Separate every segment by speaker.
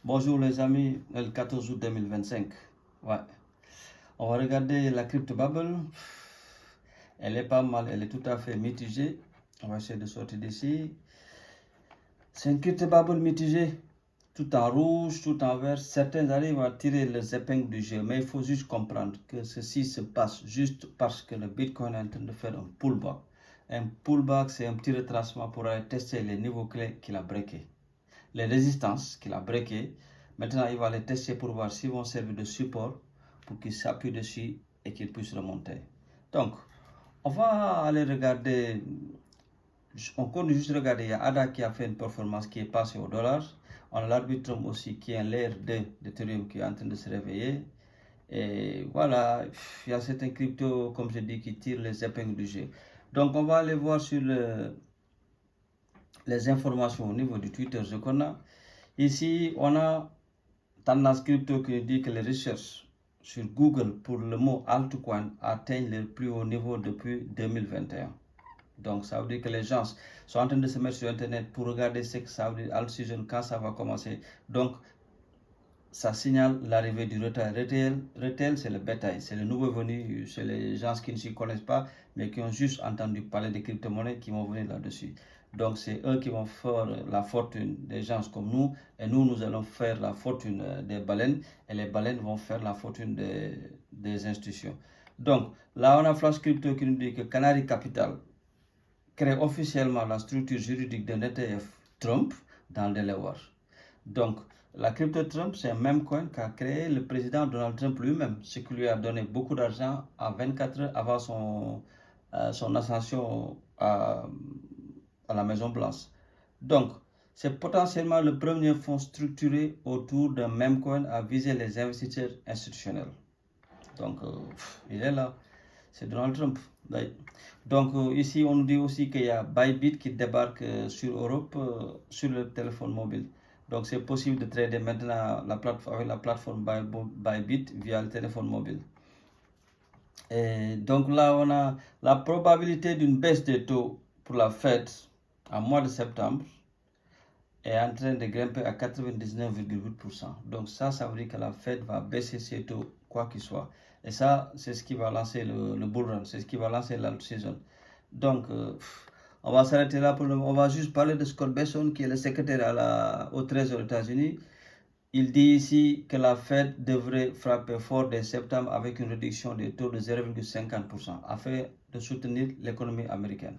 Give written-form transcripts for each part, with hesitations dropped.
Speaker 1: Bonjour les amis, le 14 août 2025. Ouais. On va regarder la crypto bubble. Elle est pas mal, elle est tout à fait mitigée. On va essayer de sortir d'ici. C'est une crypto bubble mitigée, tout en rouge, tout en vert. Certains arrivent à tirer les épingles du jeu, mais il faut juste comprendre que ceci se passe juste parce que le Bitcoin est en train de faire un pullback. Un pullback, c'est un petit retracement pour aller tester les niveaux clés qu'il a breakés, les résistances qu'il a breakées. Maintenant, il va les tester pour voir s'ils vont servir de support pour qu'il s'appuie dessus et qu'il puisse remonter. Donc, on va aller regarder, on continue juste regarder, il y a ADA qui a fait une performance qui est passée au dollar. On a l'Arbitrum aussi qui est un layer 2 d'Ethereum qui est en train de se réveiller. Et voilà, il y a certains cryptos, comme je dis, qui tirent les épingles du jeu. Donc, on va aller voir sur les informations au niveau du Twitter, ce qu'on a. Ici, on a Tendance Crypto qui dit que les recherches sur Google pour le mot altcoin atteignent le plus haut niveau depuis 2021. Donc, ça veut dire que les gens sont en train de se mettre sur Internet pour regarder ce que ça veut dire alt season, quand ça va commencer. Donc, ça signale l'arrivée du retail. Retail, c'est le bétail, c'est le nouveau venu, c'est les gens qui ne s'y connaissent pas, mais qui ont juste entendu parler des crypto-monnaies qui vont venir là-dessus. Donc, c'est eux qui vont faire la fortune des gens comme nous, et nous allons faire la fortune des baleines, et les baleines vont faire la fortune des institutions. Donc, là, on a Flash Crypto qui nous dit que Canary Capital crée officiellement la structure juridique d'un ETF Trump dans le Delaware. Donc, la crypto Trump, c'est un même coin qu'a créé le président Donald Trump lui-même, ce qui lui a donné beaucoup d'argent à 24 heures avant son ascension à la Maison Blanche. Donc, c'est potentiellement le premier fonds structuré autour d'un même coin à viser les investisseurs institutionnels. Donc, il est là. C'est Donald Trump. Donc, ici, on nous dit aussi qu'il y a Bybit qui débarque sur Europe sur le téléphone mobile. Donc, c'est possible de trader maintenant avec la plateforme Bybit via le téléphone mobile. Et donc là, on a la probabilité d'une baisse des taux pour la Fed en mois de septembre est en train de grimper à 99,8%. Donc ça veut dire que la Fed va baisser ses taux, quoi qu'il soit. Et ça, c'est ce qui va lancer le bull run, c'est ce qui va lancer l'alt season. Donc, on va s'arrêter là pour le moment. On va juste parler de Scott Bessent, qui est le secrétaire au Trésor aux États-Unis. Il dit ici que la Fed devrait frapper fort dès septembre avec une réduction des taux de 0,50% afin de soutenir l'économie américaine.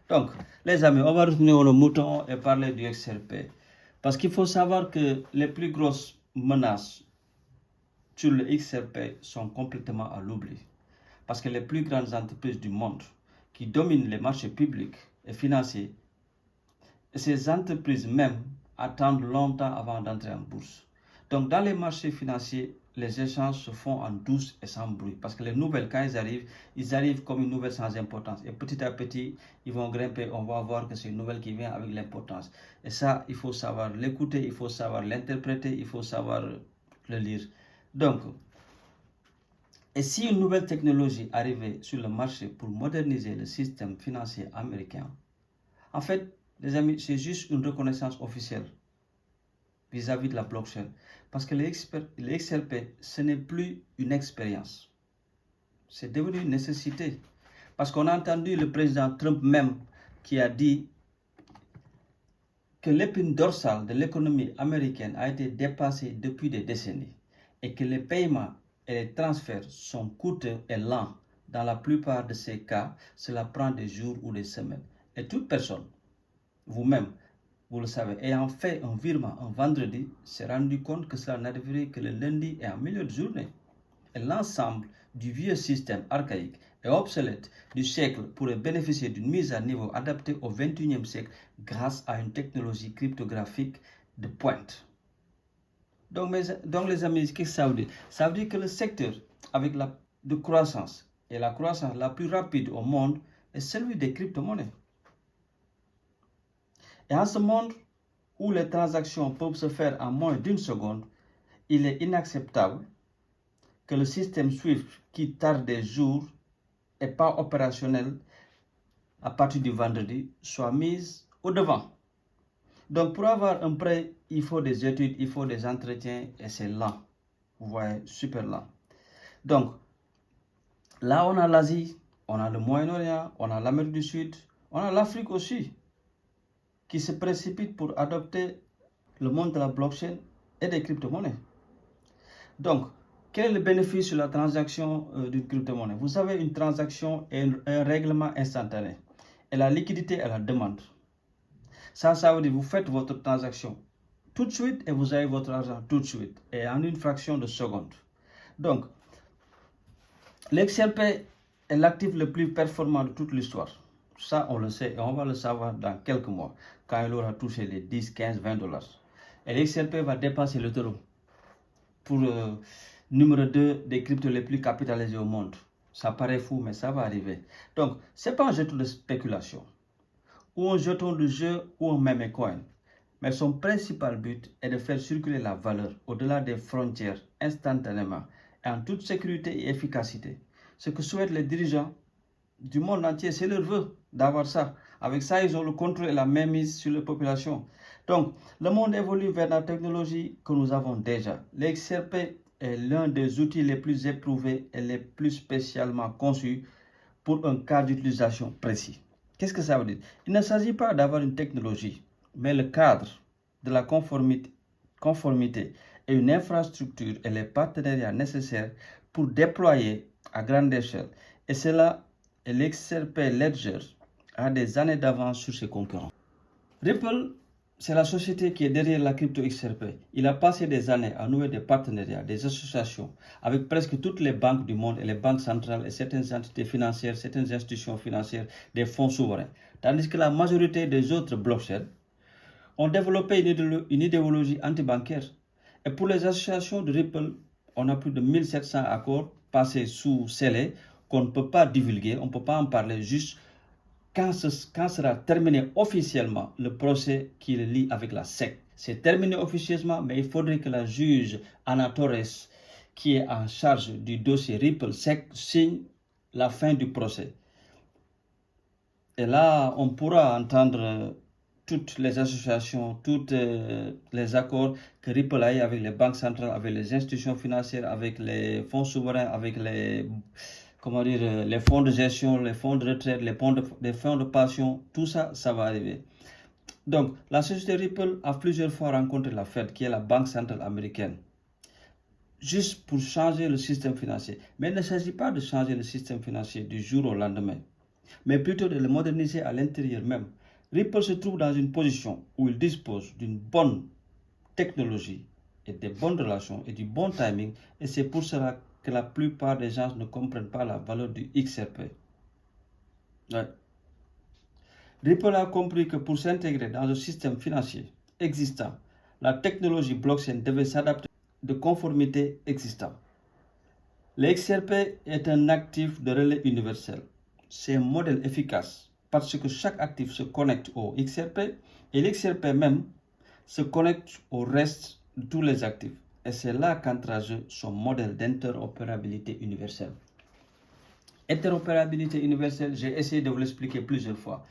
Speaker 1: Donc, les amis, on va retenir le mouton et parler du XRP. Parce qu'il faut savoir que les plus grosses menaces sur le XRP sont complètement à l'oubli. Parce que les plus grandes entreprises du monde qui dominent les marchés publics et financiers, ces entreprises même attendent longtemps avant d'entrer en bourse. Donc, dans les marchés financiers, les échanges se font en douce et sans bruit. Parce que les nouvelles, quand ils arrivent comme une nouvelle sans importance. Et petit à petit, ils vont grimper. On va voir que c'est une nouvelle qui vient avec l'importance. Et ça, il faut savoir l'écouter, il faut savoir l'interpréter, il faut savoir le lire. Donc, et si une nouvelle technologie arrivait sur le marché pour moderniser le système financier américain, en fait, les amis, c'est juste une reconnaissance officielle vis-à-vis de la blockchain. Parce que le XRP, ce n'est plus une expérience. C'est devenu une nécessité. Parce qu'on a entendu le président Trump même qui a dit que l'épine dorsale de l'économie américaine a été dépassée depuis des décennies et que les paiements et les transferts sont coûteux et lents. Dans la plupart de ces cas, cela prend des jours ou des semaines. Et toute personne, vous-même, vous le savez, ayant fait un virement un vendredi, s'est rendu compte que cela n'arriverait que le lundi et en milieu de journée. Et l'ensemble du vieux système archaïque et obsolète du siècle pourrait bénéficier d'une mise à niveau adaptée au XXIe siècle grâce à une technologie cryptographique de pointe. Donc les amis, qu'est-ce que ça veut dire? Ça veut dire que le secteur avec de croissance et la croissance la plus rapide au monde est celui des crypto-monnaies. Et en ce monde où les transactions peuvent se faire en moins d'une seconde, il est inacceptable que le système SWIFT qui tarde des jours et pas opérationnel à partir du vendredi soit mis au devant. Donc, pour avoir un prêt, il faut des études, il faut des entretiens et c'est lent. Vous voyez, super lent. Donc, là, on a l'Asie, on a le Moyen-Orient, on a l'Amérique du Sud, on a l'Afrique aussi, qui se précipite pour adopter le monde de la blockchain et des crypto-monnaies. Donc, quel est le bénéfice sur la transaction d'une crypto-monnaie? Vous savez, une transaction est un règlement instantané. Et la liquidité est la demande. Ça veut dire que vous faites votre transaction tout de suite et vous avez votre argent tout de suite et en une fraction de seconde. Donc, l'XRP est l'actif le plus performant de toute l'histoire. Ça, on le sait et on va le savoir dans quelques mois, quand il aura touché les 10, 15, 20 dollars. Et l'XRP va dépasser l'Ethereum pour numéro 2 des cryptos les plus capitalisés au monde. Ça paraît fou, mais ça va arriver. Donc, ce n'est pas un jeton de spéculation, ou un jeton de jeu, ou un meme coin. Mais son principal but est de faire circuler la valeur au-delà des frontières instantanément et en toute sécurité et efficacité. Ce que souhaitent les dirigeants du monde entier, c'est leur vœu d'avoir ça. Avec ça, ils ont le contrôle et la mainmise sur la population. Donc, le monde évolue vers la technologie que nous avons déjà. L'XRP est l'un des outils les plus éprouvés et les plus spécialement conçus pour un cas d'utilisation précis. Qu'est-ce que ça veut dire? Il ne s'agit pas d'avoir une technologie, mais le cadre de la conformité et une infrastructure et les partenariats nécessaires pour déployer à grande échelle. Et cela, l'XRP Ledger a des années d'avance sur ses concurrents. Ripple, c'est la société qui est derrière la crypto XRP. Il a passé des années à nouer des partenariats, des associations avec presque toutes les banques du monde et les banques centrales et certaines entités financières, certaines institutions financières, des fonds souverains. Tandis que la majorité des autres blockchains ont développé une idéologie anti-bancaire. Et pour les associations de Ripple, on a plus de 1700 accords passés sous scellés qu'on ne peut pas divulguer, on ne peut pas en parler juste quand sera terminé officiellement le procès qui le lie avec la SEC. C'est terminé officieusement, mais il faudrait que la juge Anna Torres, qui est en charge du dossier Ripple SEC, signe la fin du procès. Et là, on pourra entendre toutes les associations, tous les accords que Ripple a eu avec les banques centrales, avec les institutions financières, avec les fonds souverains, avec les fonds de gestion, les fonds de retraite, les fonds de pension, tout ça, ça va arriver. Donc, la société Ripple a plusieurs fois rencontré la Fed, qui est la banque centrale américaine, juste pour changer le système financier. Mais il ne s'agit pas de changer le système financier du jour au lendemain, mais plutôt de le moderniser à l'intérieur même. Ripple se trouve dans une position où il dispose d'une bonne technologie et des bonnes relations et du bon timing, et c'est pour cela que la plupart des gens ne comprennent pas la valeur du XRP. Ouais. Ripple a compris que pour s'intégrer dans un système financier existant, la technologie blockchain devait s'adapter de conformité existant. Le XRP est un actif de relais universel. C'est un modèle efficace parce que chaque actif se connecte au XRP et l'XRP même se connecte au reste de tous les actifs. Et c'est là qu'entre en jeu son modèle d'interopérabilité universelle. Interopérabilité universelle, j'ai essayé de vous l'expliquer plusieurs fois.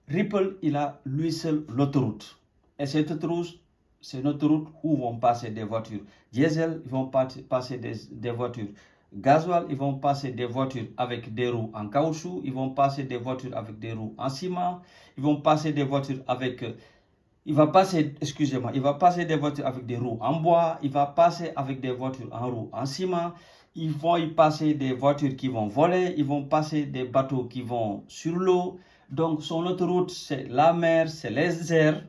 Speaker 1: Ripple, il a lui seul l'autoroute. Et cette autoroute, c'est une autoroute où vont passer des voitures diesel, ils vont passer des voitures gasoil, ils vont passer des voitures avec des roues en caoutchouc, ils vont passer des voitures avec des roues en ciment, ils vont passer des voitures avec... il va passer des voitures avec des roues en bois, il va passer avec des voitures en roues en ciment, ils vont y passer des voitures qui vont voler, ils vont passer des bateaux qui vont sur l'eau. Donc son autoroute, c'est la mer, c'est les airs,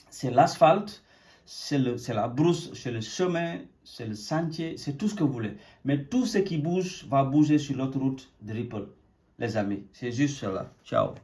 Speaker 1: c'est l'asphalte, c'est la brousse, c'est le chemin, c'est le sentier, c'est tout ce que vous voulez. Mais tout ce qui bouge va bouger sur l'autoroute de Ripple, les amis. C'est juste cela. Ciao.